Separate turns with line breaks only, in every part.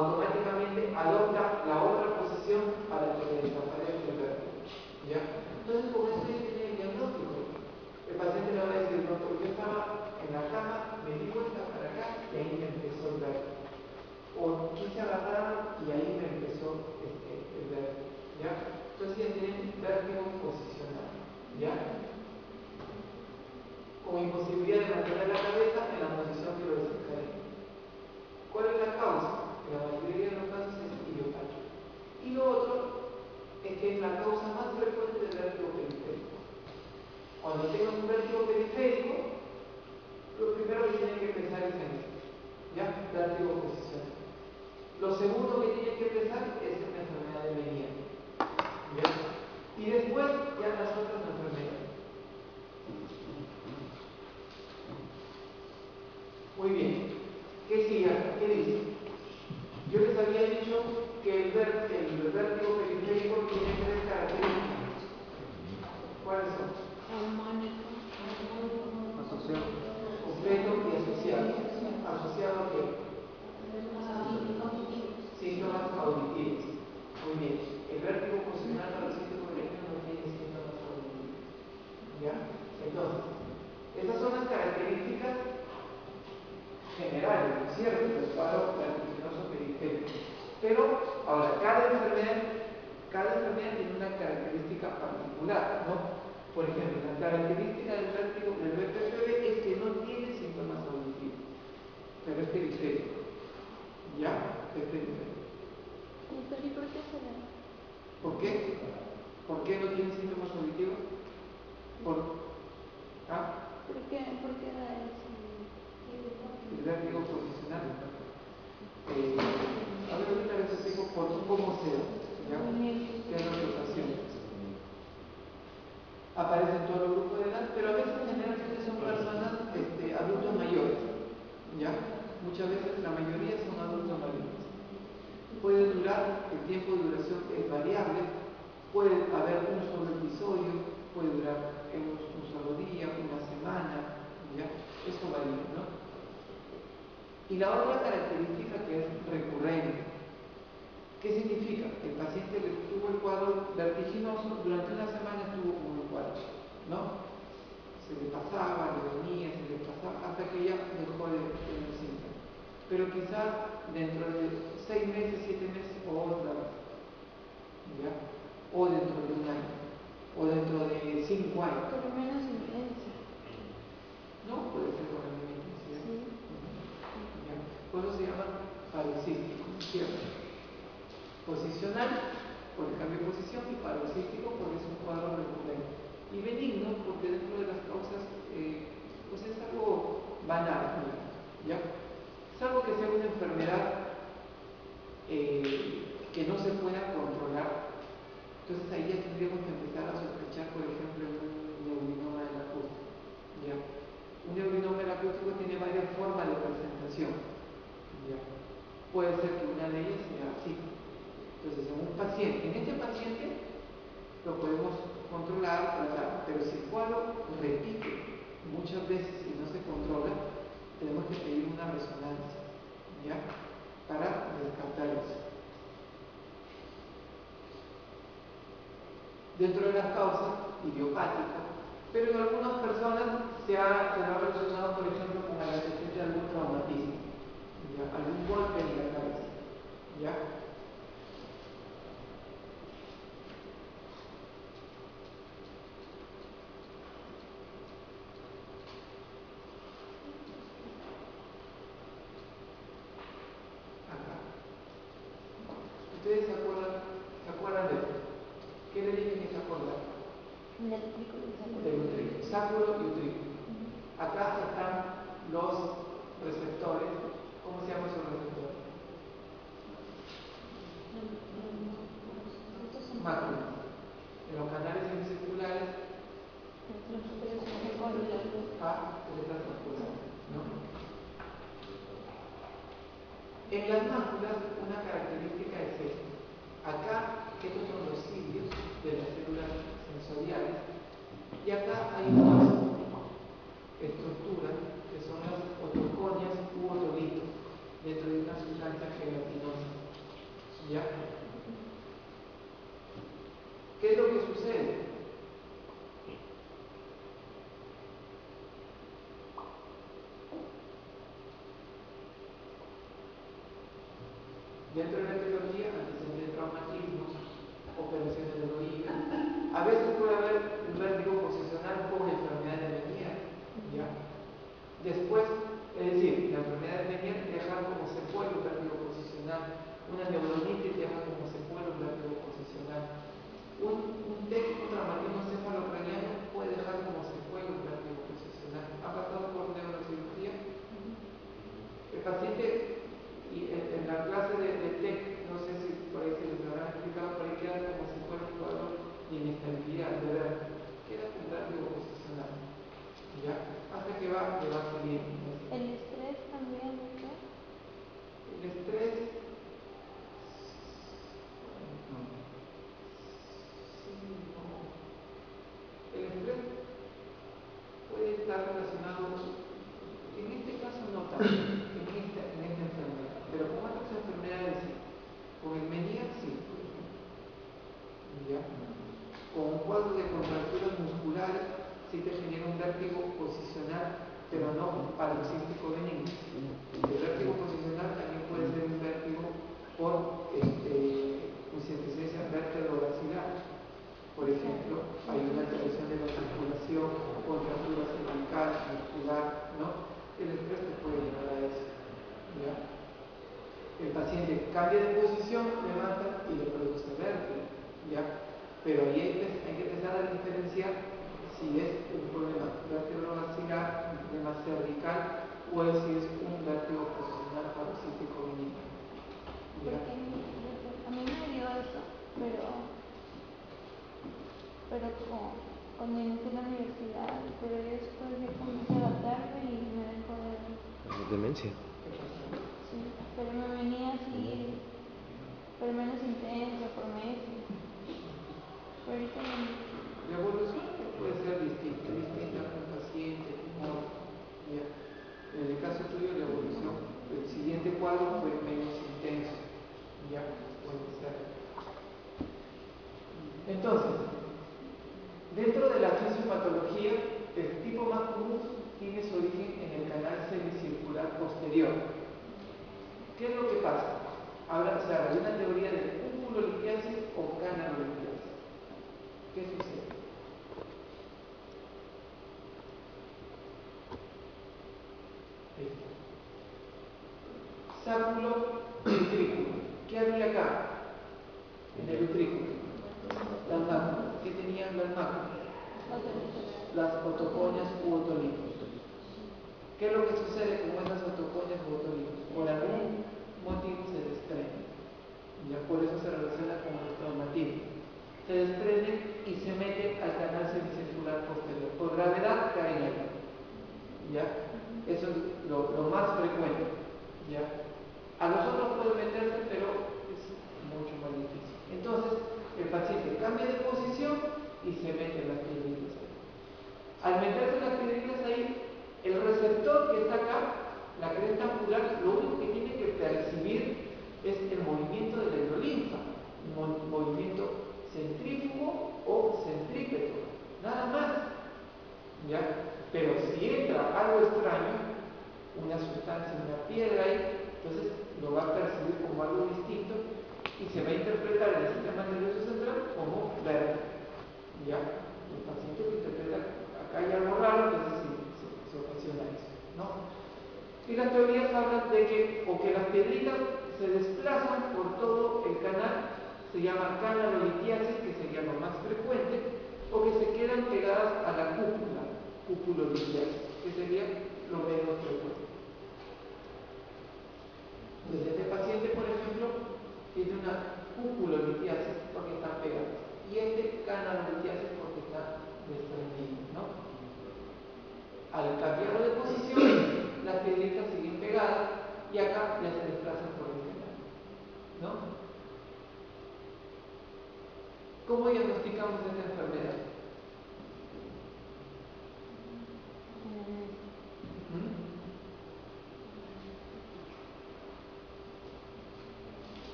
automáticamente adopta la otra posición para que se desaparezca el vértigo. ¿Ya? Entonces, con esto ya tenía el diagnóstico. El paciente me va a decir, doctor, yo estaba en la cama, me di vuelta para acá y ahí me empezó el vértigo. O quise agarrar y ahí me empezó el vértigo. ¿Ya? Entonces ya tienen vértigo posicional. ¿Ya? Con imposibilidad de mantener la cabeza en la posición que lo desencadenó. ¿Cuál es la causa? En la mayoría de los casos es idiopático. Y lo otro es que es la causa más frecuente del vértigo periférico. Cuando tengan un vértigo periférico, lo primero que tienen que pensar es en esto, ¿ya? Vértigo posicional. Lo segundo que tienen que pensar es en la enfermedad de Meniere, ¿ya? Y después ya las otras enfermedades. Muy bien. ¿Qué sigue acá? ¿Qué dice? Yo les había dicho que el vértigo periférico tiene tres características. ¿Cuáles son?
Asociado.
Completo y asociado. ¿Asociado a qué? Síntomas auditivos. Muy bien. El vértigo posicional para el síntoma no tiene síntomas auditivos. ¿Ya? Entonces, esas son las características generales, ¿no es cierto? Del cuadro vertiginoso periférico. Pero, ahora, cada enfermedad tiene una característica particular, ¿no? Por ejemplo, la característica del vértigo del VPFB es que no tiene síntomas auditivos, pero es periférico. ¿Ya? Es periférico. ¿Por qué? ¿Por qué no tiene síntomas auditivos? ¿Ah?
¿Por qué da eso?
El vértigo posicional. A ver, ahorita les explico cómo se da. ¿Ya? ¿Qué es lo que ocasiona? Aparece en todo el grupo de edad, pero a veces generalmente son personas adultos mayores. ¿Ya? Muchas veces la mayoría son adultos mayores. Puede durar, el tiempo de duración es variable, puede haber un solo episodio, puede durar un solo día, una semana, ¿ya? Eso varía, ¿no? Y la otra característica que es recurrente. ¿Qué significa? El paciente tuvo el cuadro vertiginoso, durante una semana estuvo con el cuadro, ¿no? Se le pasaba, le venía, se le pasaba, hasta que ya dejó de tener síntomas. Pero quizá dentro de 6 meses, 7 meses, otra vez, ¿ya? O dentro de un año, o dentro de 5 años.
Pero menos intensa.
No, puede ser con la misma intensidad.
Sí.
¿Ya? Por eso se llama paroxístico, ¿cierto? Posicional, por el cambio de posición, y paroxístico porque es un cuadro recurrente. Y benigno porque dentro de las causas, pues es algo banal, ¿ya? Salvo que sea una enfermedad que no se pueda controlar. Entonces ahí ya tendríamos que empezar a sospechar, por ejemplo, en un neurinoma del acústico. ¿Ya? Un neurinoma del acústico tiene varias formas de presentación. ¿Ya? Puede ser que una de ellas sea así. Entonces, en este paciente lo podemos controlar, tratar, pero si el cuadro repite muchas veces y no se controla, tenemos que pedir una resonancia, ¿ya? Para descartar eso. Dentro de las causas, idiopática, pero en algunas personas se lo ha relacionado, por ejemplo, con la existencia de algún traumatismo, ¿ya? Algún golpe en la cabeza, ¿ya? ¿Ustedes se acuerdan de esto? ¿Qué le dije que se acuerdan? Del utrículo, sacro y utrículo. Acá están los receptores. ¿Cómo se llaman esos receptores? Máculas. En los canales semicirculares, ¿no? En las máculas, una característica es esta. Acá, estos son los cilios de las células sensoriales, y acá hay unas estructuras que son las otoconias u otolitos dentro de una sustancia gelatinosa. Dentro de la etiología, antecedentes de traumatismos, operaciones de rodilla. A veces puede haber un vértigo posicional con enfermedad de Meniere, ¿ya? Después, es decir, la enfermedad de Meniere deja como secuela un vértigo posicional, una neuronitis deja como secuela un vértigo posicional, un TEC, un traumatismo cefalocraniano puede dejar como secuela un vértigo posicional. ¿Ha pasado por neurocirugía? El paciente, y en la clase de TEC, no sé si por ahí se les habrá explicado, por ahí queda como secuela un cuadro de inestabilidad, de ver, queda un vértigo posicional, ¿ya? Hasta que va siguiendo.
El estrés también, ¿no?
El estrés, no. Sí, no. El estrés puede estar relacionado, en este caso no tanto, en esta enfermedad, pero con otras enfermedades sí. Con el Meniere sí, por ejemplo. ¿Ya? Con un cuadro de contracturas musculares sí te genera un vértigo posicional, pero no paroxístico benigno. El vértigo posicional también puede ser un vértigo por insuficiencia vértebro-basilar. Por ejemplo, hay una alteración de la circulación, contractura cervical, muscular, ¿no? El estrés te puede llevar a eso, ¿ya? El paciente cambia de posición, levanta y le produce vértigo, ¿ya? Pero ahí hay que empezar a diferenciar si es un problema vértebro-basilar, un problema cervical, o si es un vértigo posicional paroxístico benigno.
Porque a mí me dio eso, pero cuando inicié la universidad, pero después ya comencé a adaptarme y me dejó de...
Demencia.
Sí, pero me venía así, pero menos intensa por meses. Pero ahorita no.
La evolución puede ser distinta con paciente, con otro, ¿ya? En el caso tuyo, la evolución, el siguiente cuadro fue menos intenso, ¿ya? Puede ser. Entonces, dentro de la fisiopatología, el tipo más común tiene su origen en el canal semicircular posterior. ¿Qué es lo que pasa? Ahora se habla de una teoría de cúpulolitiasis o canalolitiasis. ¿Qué sucede? Sáculo y utrículo. ¿Qué había acá? En el utrículo. Las máculas. ¿Qué tenían las máculas? Las otoconias u otolitos. ¿Qué es lo que sucede con esas otoconias u otolitos? Por algún motivo se desprenden. Ya por eso se relaciona con los traumatismos. Se desprenden y se meten al canal semicircular posterior. Por gravedad caen ahí. ¿Ya? Eso es lo más frecuente. ¿Ya? A los otros puede meterse, pero es mucho más difícil. Entonces, el paciente cambia de posición y se mete las piedritas ahí. Al meterse las piedritas ahí, el receptor que está acá, la cresta angular, lo único que tiene que percibir es el movimiento de la hidrolinfa, un movimiento centrífugo o centrípeto, nada más. ¿Ya? Pero si entra algo extraño, una sustancia, una piedra ahí, entonces lo va a percibir como algo distinto y se va a interpretar en el sistema nervioso central como vértigo. ¿Ya? El paciente lo interpreta, acá hay algo raro, entonces se ocasiona eso, ¿no? Y las teorías hablan de que o que las piedritas se desplazan por todo el canal, se llama canalolitiasis, que sería lo más frecuente, o que se quedan pegadas a la cúpula, cupulolitiasis, que sería lo menos frecuente. Entonces, este paciente, por ejemplo, tiene una cupulolitiasis porque están pegadas, y este canalolitiasis porque está desprendido, ¿no? Al cambiarlo de posición, las piedritas siguen pegadas y acá ya se desplazan por el canal, ¿no? ¿Cómo diagnosticamos esta enfermedad?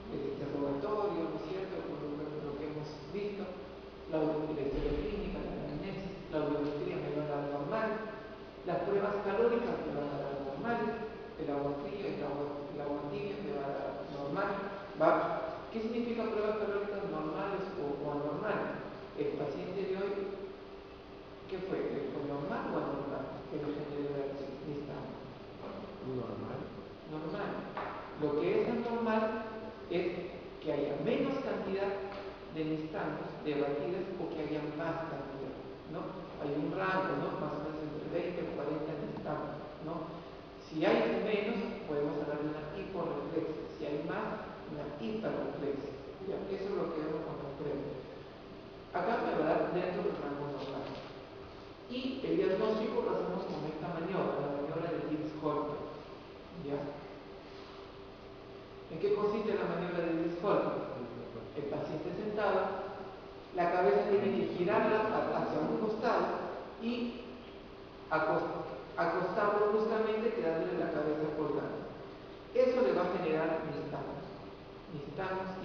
El interrogatorio, ¿no es cierto? Por lo que hemos visto, la historia clínica, la anamnesis, la audiometría me van a dar normal, las pruebas calóricas me van a dar normales, el agua fría, el agua tibia me va a dar normal, ¿Qué significa pruebas cardíacas normales o anormales? El paciente de hoy, ¿qué fue? ¿Fue normal o anormal? Que lo generó la nistagmus.
Normal.
Normal. Lo que es anormal es que haya menos cantidad de nistagmus, de batidas, o que haya más cantidad, ¿no? Hay un rango, ¿no? Más o menos entre 20 y 40 nistagmus, ¿no? Si hay menos, podemos hablar de una hiporreflexia. Si hay más, una hiperreflexia. ¿Ya? Eso es lo que vemos con los premios. Acá me va a dar dentro del rango normal. Y el diagnóstico lo hacemos con esta maniobra, la maniobra de Dix-Holter. ¿Ya? ¿En qué consiste la maniobra de Dix-Holter? El paciente sentado, la cabeza tiene que girarla hacia un costado y acostarlo bruscamente, quedándole la cabeza colgando. Eso le va a generar nistagmus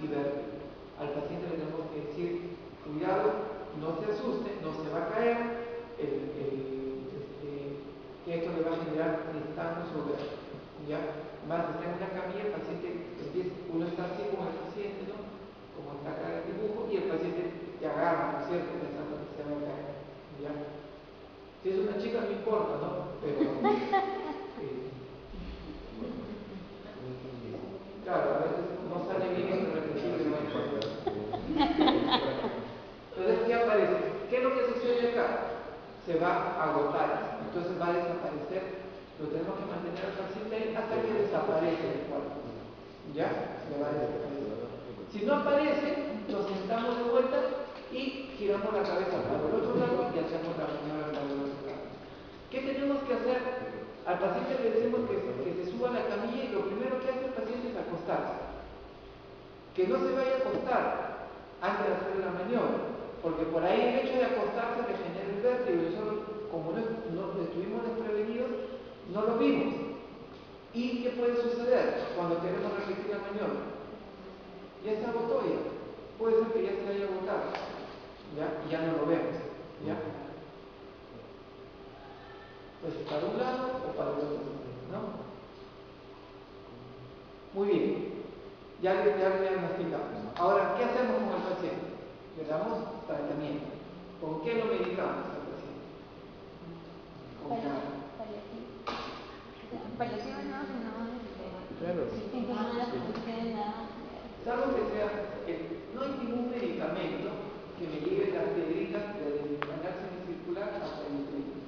y vértigo. Al paciente le tenemos que decir: cuidado, no se asuste, no se va a caer, que esto le va a generar nistagmus o vértigo. ¿Ya? Más está en una camilla, el paciente uno está así como el paciente, ¿no? Como está acá en el dibujo, y el paciente te agarra, ¿no es cierto? Pensando que se va a caer. ¿Ya? Si es una chica no importa, ¿no? Pero claro, a veces no sale bien el repetido de una cosa. Entonces, ¿qué aparece? ¿Qué es lo que sucede acá? Se va a agotar, entonces va a desaparecer. Lo tenemos que mantener al paciente ahí hasta que desaparece el cuadro. ¿Ya? Se va a desaparecer. Si no aparece, nos sentamos de vuelta y giramos la cabeza para el otro lado y hacemos la maniobra para el otro lado. ¿Qué tenemos que hacer? Al paciente le decimos que se suba a la camilla, y lo primero que hace el paciente es acostarse. Que no se vaya a acostar antes de hacer la maniobra, porque por ahí el hecho de acostarse le genera el vértigo, y nosotros, como no estuvimos desprevenidos, no lo vimos. ¿Y qué puede suceder cuando queremos repetir la maniobra? Ya se agotó ya. Puede ser que ya se haya agotado, ¿ya? Y ya no lo vemos, ¿ya? Pues para un lado o para el otro, ¿no? Muy bien. Ya le diagnosticamos. Ahora, ¿qué hacemos con el paciente? Le damos tratamiento. ¿Con qué lo medicamos al paciente? Con nada.
Paliativo no, sino
Claro.
Salvo que sea, no hay ningún medicamento que me lleve las piedritas desde el canal semicircular hasta el interior.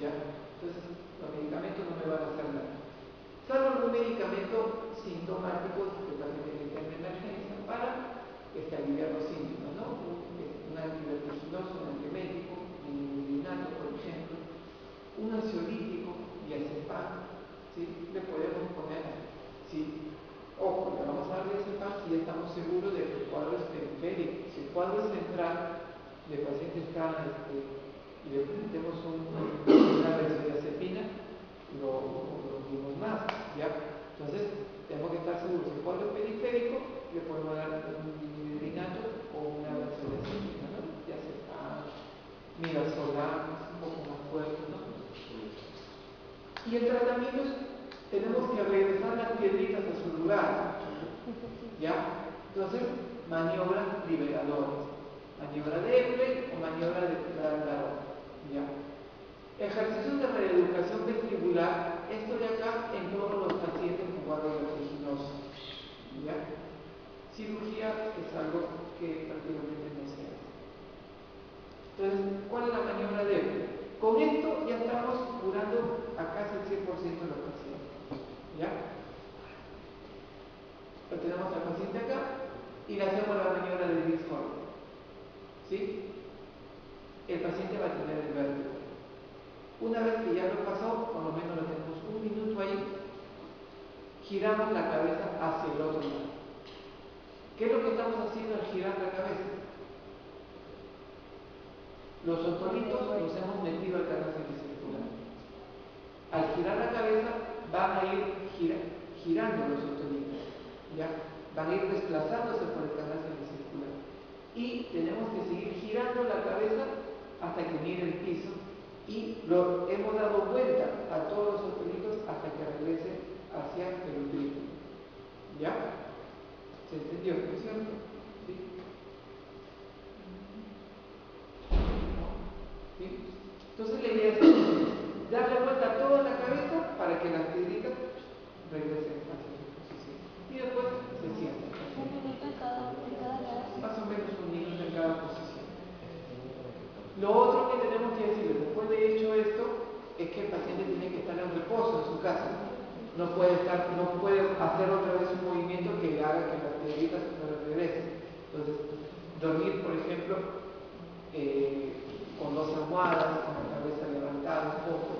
¿Ya? Entonces, los medicamentos no me van a hacer nada. Salvo algún medicamento sintomático que el paciente está en emergencia para aliviar los síntomas, ¿no? Un antivertiginoso, un antiemético, un inhibinato, por ejemplo, un ansiolítico, diazepam, ¿sí? Le podemos poner, ¿sí? Ojo, le vamos a dar diazepam si ya estamos seguros de que el cuadro es periférico. Si el cuadro es central, el paciente está y le metemos una benzodiazepina, lo vimos más, ¿ya? Entonces, tenemos que estar seguros. Si el cuadro es periférico, le podemos dar un inhibinato o una benzodiazepina, ¿no? Diazepam, midazolam, un poco más fuerte, ¿no? Y el tratamiento tenemos que regresar las piedritas a su lugar, ¿ya? Entonces, maniobras liberadoras, maniobra de Eppler o maniobra de Landau, ¿ya? Ejercicios de reeducación vestibular, esto de acá en todos los pacientes con cuadro vertiginoso, ¿ya? Cirugía es algo que prácticamente no se hace. Entonces, ¿cuál es la maniobra de Eppler? Con esto ya estamos curando a casi el 100% de los pacientes, ¿ya? Lo tenemos al paciente acá y le hacemos la maniobra de Dix-Holter, ¿sí? El paciente va a tener el vértigo. Una vez que ya lo pasó, por lo menos lo tenemos un minuto ahí, giramos la cabeza hacia el otro lado. ¿Qué es lo que estamos haciendo al girar la cabeza? Los otolitos los hemos metido al canal semicircular. Al girar la cabeza van a ir girando los otolitos, ¿ya? Van a ir desplazándose por el canal semicircular. Y tenemos que seguir girando la cabeza hasta que mire el piso, y hemos dado vuelta a todos los otolitos hasta que regrese hacia el utriculo, ¿ya? ¿Se entendió? ¿No es cierto? ¿Sí? ¿Sí? Entonces la idea es darle vuelta a toda la cabeza para que las piedritas regresen a su posición. Y después se sientan.
Un minuto en cada lado.
Más o menos un minuto en cada posición. Lo otro que tenemos que decir, después de hecho esto, es que el paciente tiene que estar en reposo en su casa. No puede hacer otra vez un movimiento que le haga que las piedritas regresen. Entonces, dormir, por ejemplo, con dos almohadas, con la cabeza levantada un poco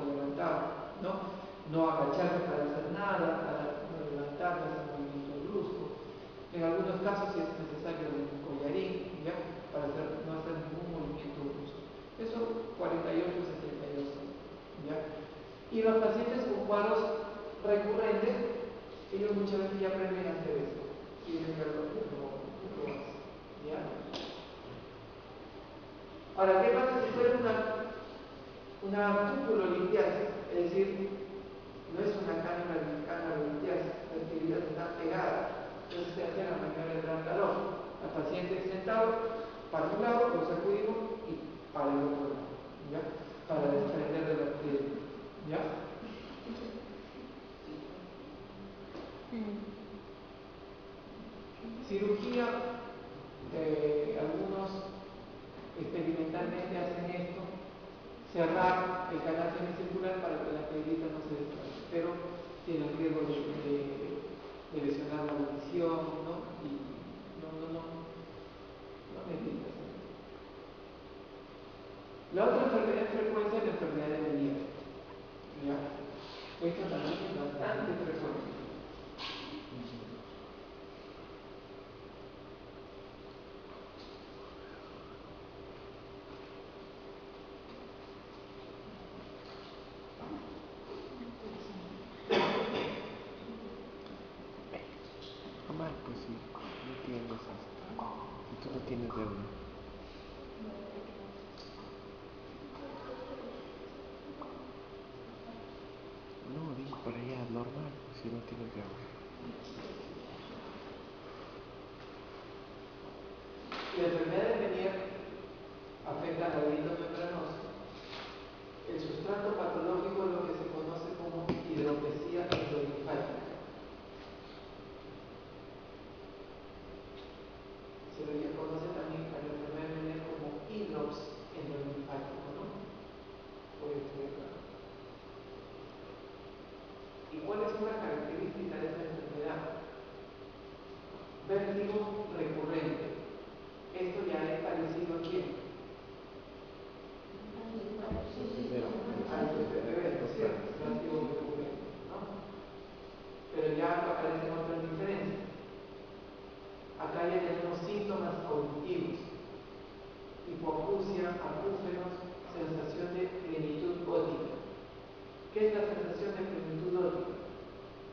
levantada, ¿no? No agacharse para hacer nada, para no levantarse, hacer movimiento brusco. En algunos casos, si es necesario, un collarín, ¿ya? Para no hacer ningún movimiento brusco. Eso 48-72 horas, ¿ya? Y los pacientes con cuadros recurrentes, ellos muchas veces ya aprenden a hacer esto. Si ven que lo hacen, ¿ya? Ahora, ¿qué pasa si fuera una cúpulo-litiasis? Es decir, no es una cánula-litiasis, las piedritas están pegadas. Entonces se hace la maniobra de gran calor. El paciente sentado, para un lado, lo sacudimos y para el otro lado, ¿ya? Para desprender de las piedras, ¿ya? Cirugía, algunos experimentalmente hacen esto, cerrar el canal semicircular para que la piedrita no se desplace, pero tiene el riesgo de lesionar la audición, ¿no? Y no necesita hacer eso. La otra enfermedad de frecuencia es la enfermedad de Meniere, ¿ya? Esta también es bastante frecuente.
Omar, pues sí, no tienes esto. Y tú no tienes deuda. No, digo por allá, normal, pues si no tienes deuda.
La enfermedad de Meniere afecta al laberinto membranoso. El sustrato patológico es lo que se conoce como hidropesía endolinfática. Se le conoce también a la enfermedad de Meniere como hidrops endolinfático, ¿no? ¿Y cuál es una característica de esta enfermedad? Vértigo recurrente. Esto ya es parecido a quién? Al CPPB, ¿cierto? Vértigo recurrente, ¿no? Pero ya aparecen otras diferencias. Acá ya tenemos síntomas auditivos, hipoacusia, acúfenos, sensación de plenitud óptica. ¿Qué es la sensación de plenitud óptica?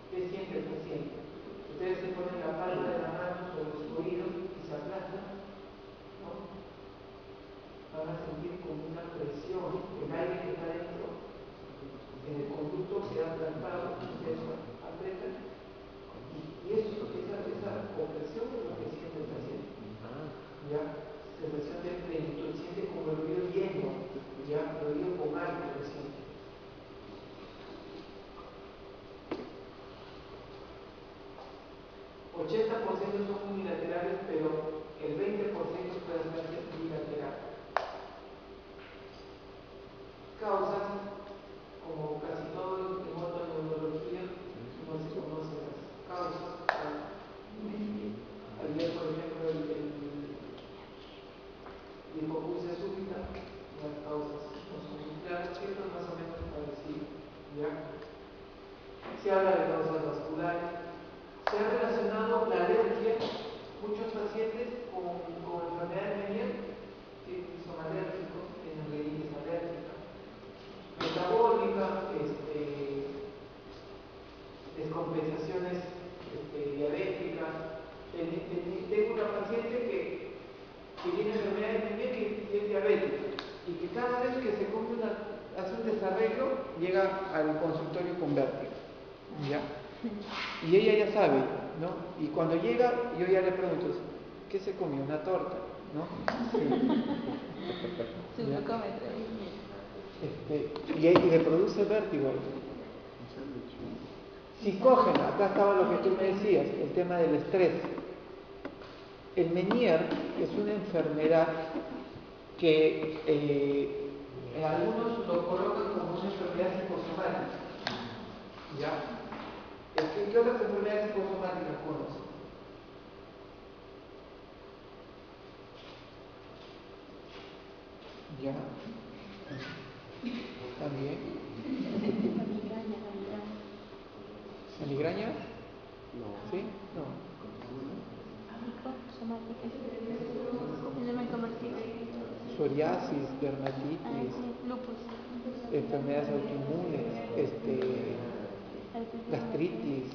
¿Qué siente el paciente? Ustedes se ponen la palma de la mano sobre su oído y se aplastan, ¿no? Van a sentir como una presión, el aire que está dentro, en el conducto queda aplastado, ustedes apretan, y esa opresión es lo que siente el paciente. ¿Ya? Sensación de plenitud, siente como el oído lleno, ¿ya? El oído con aire lo siente. El 80% son unilaterales, pero el 20% puede hacerse bilateral. Causas, como casi todo en otorrinolaringología, no se conocen las causas. Ayer, por ejemplo, la hipoacusia súbita, las causas no son muy claras, esto es más o menos parecido, ¿ya? Se habla de causas vasculares. Se ha relacionado la alergia, muchos pacientes con enfermedad de Meniere son alérgicos, tienen rinitis alérgica, metabólica, descompensaciones diabéticas. Tengo una paciente que tiene enfermedad de Meniere y es diabética, y que cada vez que se hace un desarreglo, llega al consultorio con vértigo, ¿ya? Y ella ya sabe, ¿no? Y cuando llega, yo ya le pregunto, ¿qué se comió? Una torta, ¿no?
Su
Ya.
glucómetro.
Y le produce vértigo. Psicógena, acá estaba lo que tú me decías, el tema del estrés. El Meniere es una enfermedad que algunos lo colocan como una enfermedad psicosomática. ¿Ya? ¿Qué otras enfermedades psicosomáticas conoces? ¿Ya? ¿También? ¿La migraña?
No.
¿Sí? No.
Psicosomática. Síndrome convertido.
Psoriasis, dermatitis,
Sí. Lupus.
enfermedades autoinmunes, gastritis.